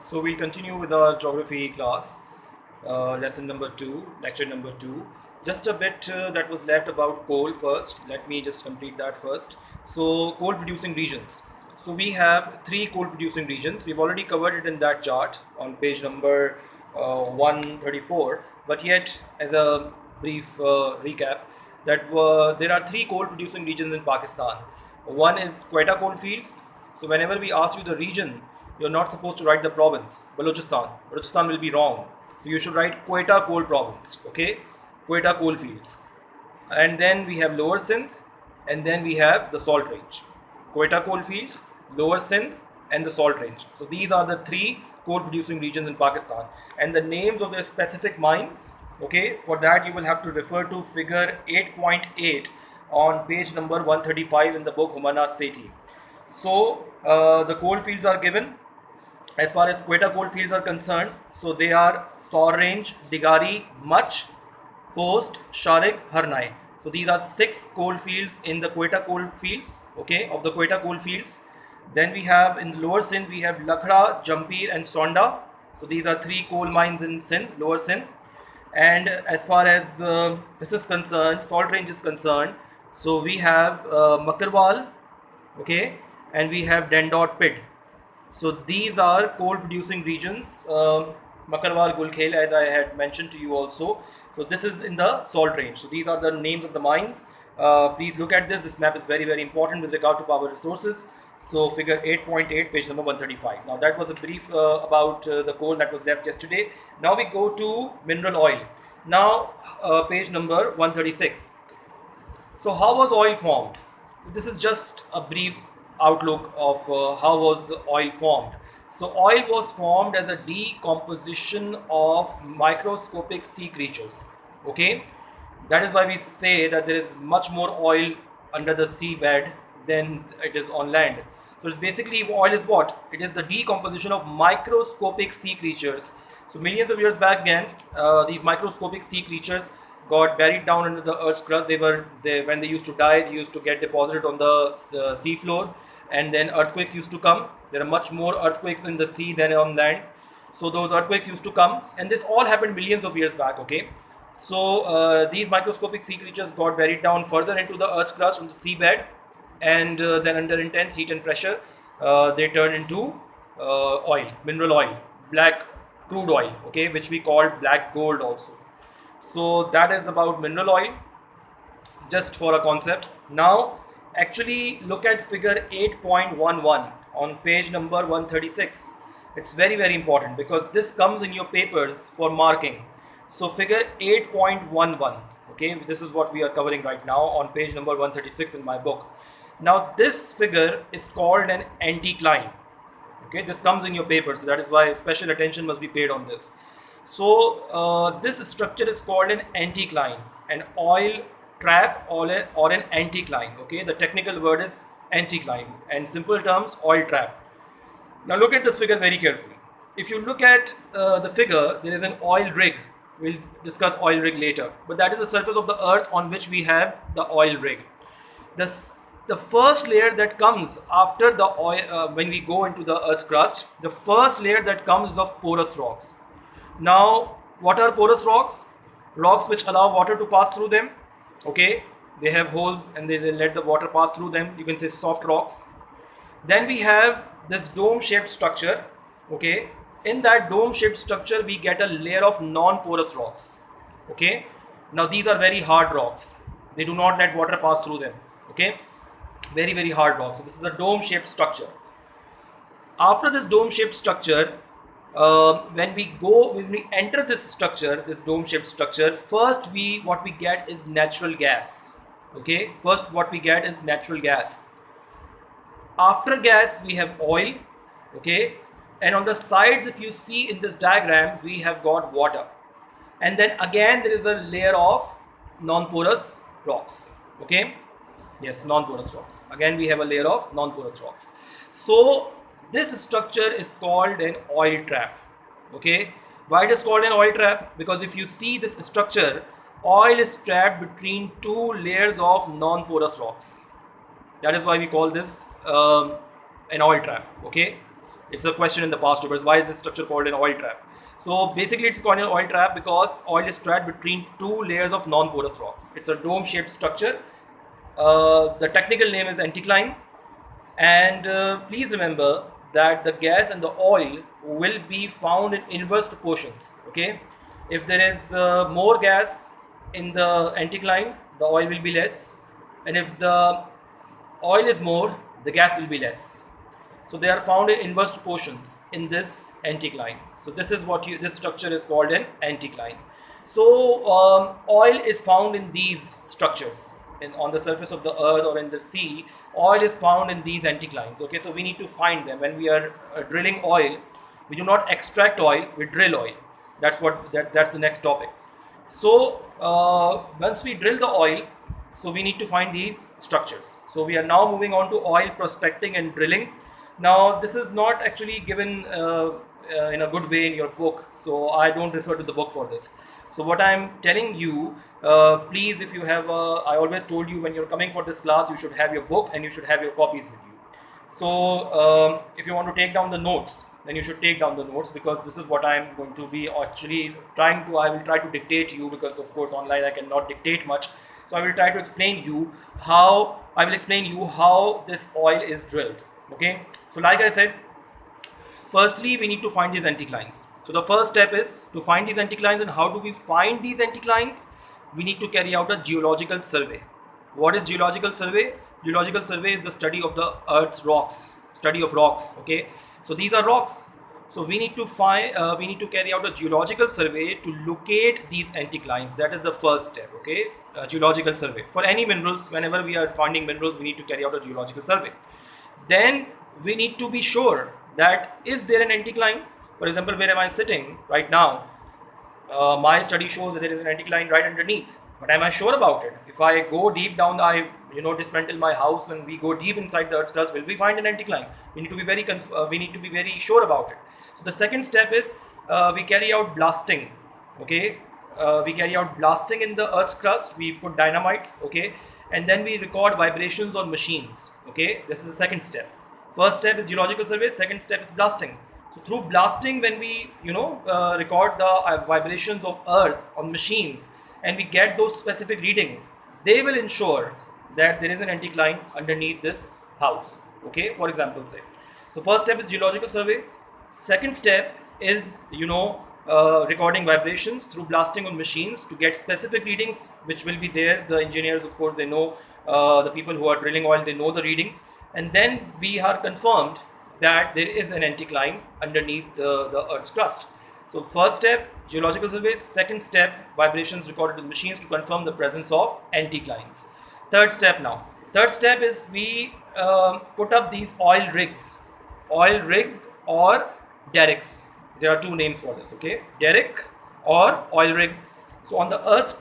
So we'll continue with our geography class, lesson number 2, lecture number 2. Just a bit that was left about coal first. Let me just complete that first. So coal producing regions. So we have 3 coal producing regions. We've already covered it in that chart on page number 134. But yet, as a brief recap, there are 3 coal producing regions in Pakistan. One is Quetta coal fields. So whenever we ask you the region, you're not supposed to write the province, Balochistan. Balochistan will be wrong. So you should write Quetta coal province, okay? Quetta coal fields. And then we have Lower Sindh, and then we have the Salt Range. Quetta coal fields, Lower Sindh, and the Salt Range. So these are the 3 coal producing regions in Pakistan. And the names of their specific mines, okay, for that you will have to refer to figure 8.8 on page number 135 in the book Huma Naz Sethi. So the coal fields are given. As far as Quetta coal fields are concerned, so they are Saur Range, Digari, Mach, Post, Sharik, Harnai. So these are 6 coal fields in the Quetta coal fields, okay, of the Quetta coal fields. Then we have in the Lower Sindh, we have Lakhda, Jampir and Sonda. So these are 3 coal mines in Sindh, Lower Sindh. And as far as this is concerned, Salt Range is concerned, so we have Makarwal, okay, and we have Dandot Pit. So these are coal producing regions, Makarwal, Gulkhel, as I had mentioned to you also. So this is in the Salt Range. So these are the names of the mines. Please look at this. This map is very, very important with regard to power resources. So figure 8.8, page number 135. Now that was a brief about the coal that was left yesterday. Now we go to mineral oil. Now page number 136. So how was oil formed? This is just a brief outlook of how was oil formed. So oil was formed as a decomposition of microscopic sea creatures. Okay, that is why we say that there is much more oil under the seabed than it is on land. So it's basically, oil is what? It is the decomposition of microscopic sea creatures. So millions of years back again, these microscopic sea creatures got buried down under the earth's crust. When they used to die, they used to get deposited on the sea floor, and then earthquakes used to come. There are much more earthquakes in the sea than on land. So those earthquakes used to come, and this all happened millions of years back, okay? So these microscopic sea creatures got buried down further into the earth's crust, on the seabed, and then under intense heat and pressure, they turn into oil, mineral oil, black crude oil, okay, which we call black gold also. So that is about mineral oil, just for a concept. Now actually look at figure 8.11 on page number 136. It's very, very important because this comes in your papers for marking. So figure 8.11, okay, this is what we are covering right now on page number 136 in my book. Now this figure is called an anticline. Okay, this comes in your papers, so that is why special attention must be paid on this. So this structure is called an anticline, an oil trap or an anticline. Okay, the technical word is anticline, and simple terms, oil trap. Now look at this figure very carefully. If you look at the figure, there is an oil rig. We'll discuss oil rig later, but that is the surface of the earth on which we have the oil rig. The first layer that comes after the oil, when we go into the earth's crust, the first layer that comes is of porous rocks. Now, what are porous rocks? Rocks which allow water to pass through them. Okay, they have holes and they let the water pass through them. You can say soft rocks. Then we have this dome-shaped structure. Okay, in that dome-shaped structure, we get a layer of non-porous rocks. Okay, now these are very hard rocks. They do not let water pass through them. Okay, very, very hard rocks. So this is a dome-shaped structure. After this dome-shaped structure, when we enter this structure, this dome-shaped structure, first what we get is natural gas. Okay, first what we get is natural gas. After gas, we have oil. Okay, and on the sides, if you see in this diagram, we have got water, and then again there is a layer of non-porous rocks. Okay, yes, non-porous rocks. Again, we have a layer of non-porous rocks. So this structure is called an oil trap. Okay, why it is called an oil trap? Because if you see this structure, oil is trapped between 2 layers of non-porous rocks. That is why we call this an oil trap. Okay, It's a question in the past papers. Why is this structure called an oil trap? So basically it's called an oil trap because oil is trapped between two layers of non-porous rocks. It's a dome-shaped structure. The technical name is anticline. And please remember that the gas and the oil will be found in inverse proportions. Okay, if there is more gas in the anticline, the oil will be less, and if the oil is more, the gas will be less. So they are found in inverse proportions in this anticline. So this is what this structure is called an anticline. So oil is found in these structures. On the surface of the earth or in the sea, oil is found in these anticlines. Okay, so we need to find them. When we are drilling oil, we do not extract oil, we drill oil. That's the next topic. So once we drill the oil, so we need to find these structures. So we are now moving on to oil prospecting and drilling. Now this is not actually given in a good way in your book, so I don't refer to the book for this. So what I'm telling you, please, if you have, I always told you when you're coming for this class, you should have your book and you should have your copies with you. So if you want to take down the notes, then you should take down the notes, because this is what I'm going to be actually trying to, I will try to dictate you, because of course online I cannot dictate much. So I will try to explain you how, this oil is drilled. Okay, so like I said, firstly we need to find these anticlines. So the first step is to find these anticlines. And how do we find these anticlines? We need to carry out a geological survey. What is geological survey? Geological survey is the study of the earth's rocks, study of rocks. Okay, so these are rocks. So we need to carry out a geological survey to locate these anticlines. That is the first step. Okay, geological survey for any minerals. Whenever we are finding minerals, we need to carry out a geological survey. Then we need to be sure that is there an anticline. For example, where am I sitting right now? My study shows that there is an anticline right underneath. But am I sure about it? If I go deep down, dismantle my house and we go deep inside the earth's crust, will we find an anticline? We need to be very sure about it. So the second step is we carry out blasting. Okay, we carry out blasting in the earth's crust. We put dynamites. Okay, and then we record vibrations on machines. Okay, this is the second step. First step is geological survey. Second step is blasting. So through blasting, when we record the vibrations of earth on machines and we get those specific readings, they will ensure that there is an anticline underneath this house. Okay, for example, say. So first step is geological survey. Second step is recording vibrations through blasting on machines to get specific readings, which will be there. The engineers, of course, they know, the people who are drilling oil, they know the readings, and then we are confirmed that there is an anticline underneath the earth's crust. So first step, geological survey. Second step, vibrations recorded with machines to confirm the presence of anticlines. Third step now. Third step is we put up these oil rigs or derricks. There are two names for this. Okay, derrick or oil rig. So on the earth's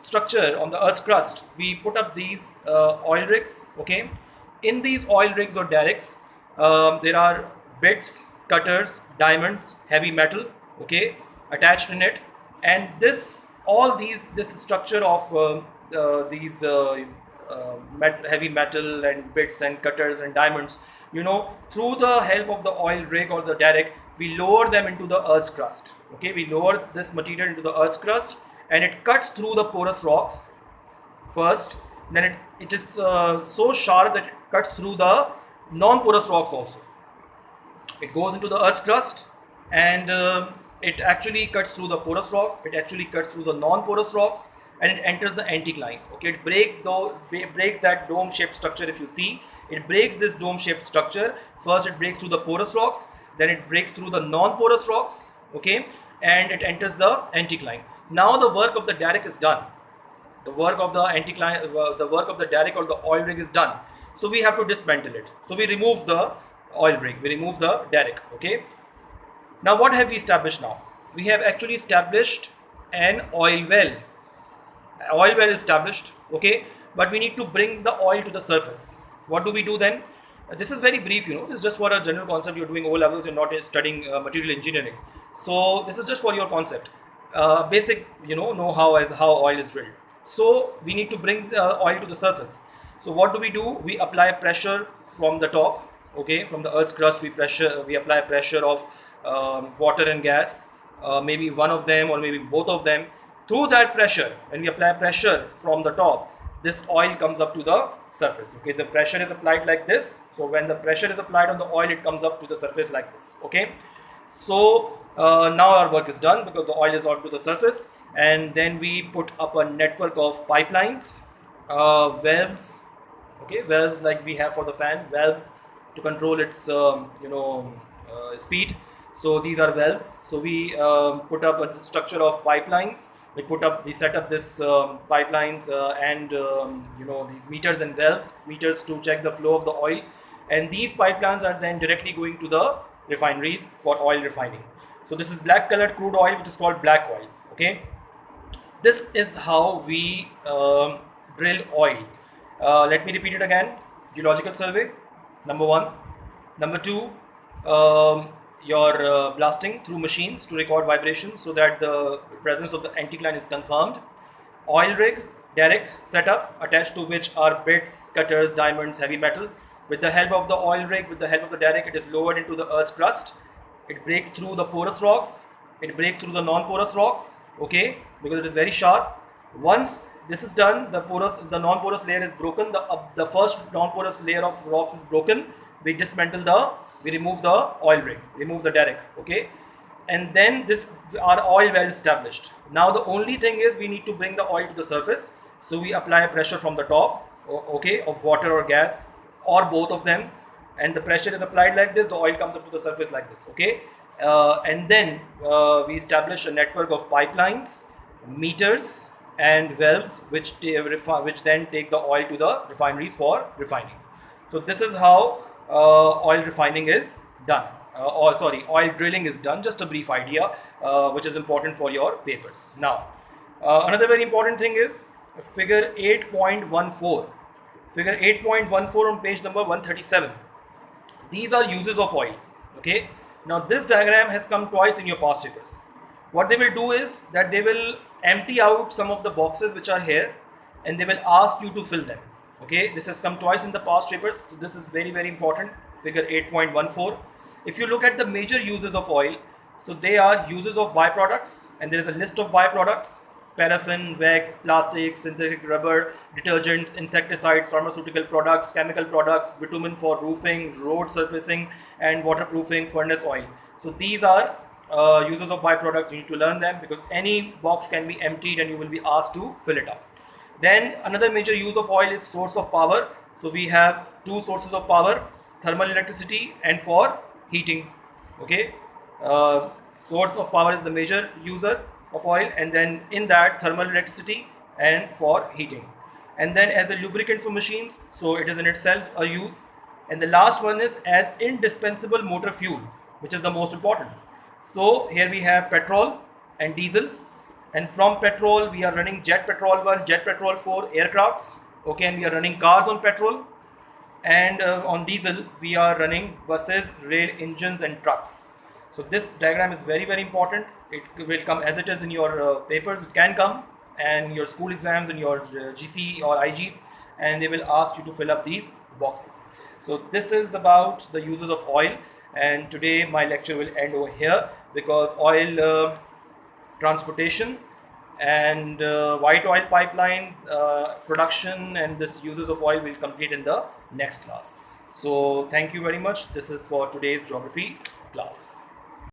structure, on the earth's crust, we put up these oil rigs. Okay, in these oil rigs or derricks, there are bits, cutters, diamonds, heavy metal, okay, attached in it. And this structure of these heavy metal and bits and cutters and diamonds, through the help of the oil rig or the derrick, we lower them into the earth's crust. Okay, we lower this material into the earth's crust, and it cuts through the porous rocks first. Then it is so sharp that it cuts through the non-porous rocks also. It goes into the earth's crust, and it actually cuts through the porous rocks. It actually cuts through the non-porous rocks, and it enters the anticline. Okay, it breaks that dome-shaped structure. If you see, it breaks this dome-shaped structure. First, it breaks through the porous rocks. Then it breaks through the non-porous rocks. Okay, and it enters the anticline. Now the work of the derrick is done. The work of the anticline, the work of the derrick or the oil rig is done. So we have to dismantle it. So we remove the oil rig, we remove the derrick. Okay. Now what have we established now? We have actually established an oil well. Oil well is established. Okay. But we need to bring the oil to the surface. What do we do then? This is very brief, this is just for a general concept. You're doing O levels, you're not studying material engineering. So this is just for your concept. Basic, know-how as how oil is drilled. So we need to bring the oil to the surface. So what do? We apply pressure from the top. Okay, from the Earth's crust we apply pressure of water and gas, maybe one of them or maybe both of them. Through that pressure, when we apply pressure from the top, this oil comes up to the surface. Okay, the pressure is applied like this. So when the pressure is applied on the oil, it comes up to the surface like this. Okay, so now our work is done because the oil is on to the surface, and then we put up a network of pipelines, valves. Okay, valves like we have for the fan, valves to control its speed. So these are valves. So we put up a structure of pipelines. We set up this pipelines and these meters and valves, meters to check the flow of the oil, and these pipelines are then directly going to the refineries for oil refining. So this is black colored crude oil, which is called black oil. Okay, this is how we drill oil. Let me repeat it again. Geological survey, number one. Number two, your blasting through machines to record vibrations so that the presence of the anticline is confirmed. Oil rig, derrick setup, attached to which are bits, cutters, diamonds, heavy metal. With the help of the oil rig, with the help of the derrick, it is lowered into the Earth's crust. It breaks through the porous rocks. It breaks through the non-porous rocks. Okay, because it is very sharp. Once this is done, the non-porous layer is broken. The first non-porous layer of rocks is broken. We remove the oil rig, remove the derrick. Okay, and then our oil well established. Now the only thing is we need to bring the oil to the surface. So we apply pressure from the top, okay, of water or gas or both of them, and the pressure is applied like this. The oil comes up to the surface like this. Okay, and then we establish a network of pipelines, meters, and valves which then take the oil to the refineries for refining. So this is how oil refining is done, oil drilling is done. Just a brief idea which is important for your papers. Now another very important thing is figure 8.14. Figure 8.14 on page number 137. These are uses of oil. Okay, now this diagram has come twice in your past papers. What they will do is that they will empty out some of the boxes which are here, and they will ask you to fill them. Okay, this has come twice in the past papers. So this is very, very important. Figure 8.14. If you look at the major uses of oil, so they are uses of byproducts, and there is a list of byproducts: paraffin, wax, plastic, synthetic rubber, detergents, insecticides, pharmaceutical products, chemical products, bitumen for roofing, road surfacing, and waterproofing, furnace oil. So these are uses of byproducts. You need to learn them because any box can be emptied and you will be asked to fill it up. Then another major use of oil is source of power. So we have two sources of power: thermal electricity and for heating. Okay, source of power is the major user of oil, and then in that thermal electricity and for heating, and then as a lubricant for machines, so it is in itself a use. And the last one is as indispensable motor fuel, which is the most important. So here we have petrol and diesel, and from petrol we are running jet petrol 1, jet petrol 4 aircrafts. Okay, and we are running cars on petrol, and on diesel we are running buses, rail engines, and trucks. So this diagram is very, very important. It will come as it is in your papers. It can come and your school exams and your GC or IGs, and they will ask you to fill up these boxes. So this is about the uses of oil, and today my lecture will end over here because oil transportation and white oil pipeline production and this uses of oil will complete in the next class. So thank you very much. This is for today's geography class.